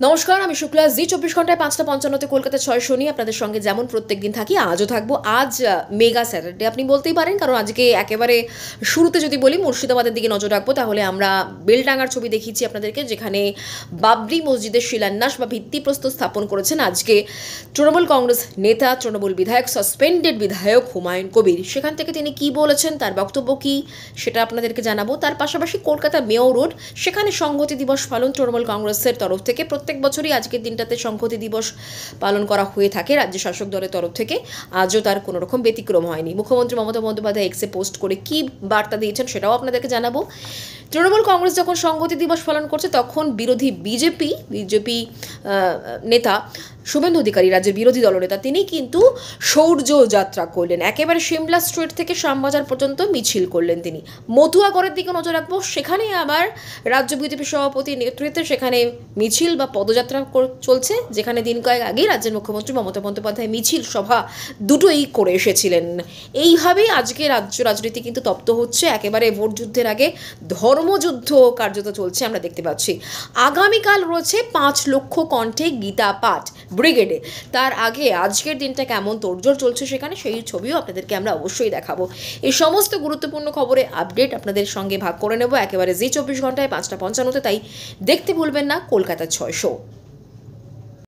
নমস্কার, আমি শুক্লা। জি 24 ঘন্টায় 5:55 কলকাতা 600 নিয়ে আপনাদের সঙ্গে যেমন প্রত্যেক দিন থাকি, আজও থাকবো। আজ মেগা স্যাটারডে আপনি বলতেই পারেন, কারণ আজকে একেবারে শুরুতে যদি বলি মুর্শিদাবাদের দিকে নজর রাখবো, তাহলে আমরা বেলডাঙ্গার ছবি দেখিয়েছি আপনাদেরকে, যেখানে বাবরি মসজিদের শিলান্যাস বা ভিত্তিপ্রস্তর স্থাপন করেছেন আজকে তৃণমূল কংগ্রেস নেতা, তৃণমূল বিধায়ক, সাসপেন্ডেড বিধায়ক হুমায়ুন কবির। সেখান থেকে তিনি কি বলেছেন, তার বক্তব্য কি, সেটা আপনাদেরকে জানাবো। তার পাশাপাশি কলকাতা মেয়র রোড, সেখানে সংহতি দিবস পালন তৃণমূল কংগ্রেসের তরফ থেকে। প্রত্যেক বছরই আজকের দিনটাতে সংহতি দিবস পালন করা হয়ে থাকে রাজ্য শাসক দলের তরফ থেকে। আজও তার কোনো রকম ব্যতিক্রম হয়নি। মুখ্যমন্ত্রী মমতা বন্দ্যোপাধ্যায় এক্সে পোস্ট করে কি বার্তা দিয়েছেন সেটাও আপনাদেরকে জানাবো। তৃণমূল কংগ্রেস যখন সংহতি দিবস পালন করছে, তখন বিরোধী বিজেপি নেতা শুভেন্দু অধিকারী, রাজ্যের বিরোধী দলনেতা, তিনি কিন্তু শৌর্য যাত্রা করলেন। একেবারে সিমলা স্ট্রিট থেকে শ্যামবাজার পর্যন্ত মিছিল করলেন তিনি। মতুয়াগড়ের দিকে নজর রাখবো, সেখানে আবার রাজ্য বিজেপি সভাপতির নেতৃত্বে সেখানে মিছিল বা পদযাত্রা চলছে, যেখানে দিন কয়েক আগেই রাজ্যের মুখ্যমন্ত্রী মমতা বন্দ্যোপাধ্যায় মিছিল সভা দুটোই করে এসেছিলেন। এইভাবেই আজকে রাজ্য রাজনীতি কিন্তু তপ্ত হচ্ছে। একেবারে ভোট যুদ্ধের আগে ধর্মযুদ্ধ কার্যত চলছে, আমরা দেখতে পাচ্ছি। আগামীকাল রয়েছে 5 লক্ষ কণ্ঠে গীতা পাঠ ব্রিগেডে। তার আগে আজকের দিনটা কেমন তোড়জোড় চলছে সেখানে, সেই ছবিও আপনাদেরকে আমরা অবশ্যই দেখাবো। এই সমস্ত গুরুত্বপূর্ণ খবরে আপডেট আপনাদের সঙ্গে ভাগ করে নেব একেবারে জি 24 ঘন্টায় 5:55। তাই দেখতে ভুলবেন না কলকাতা 600।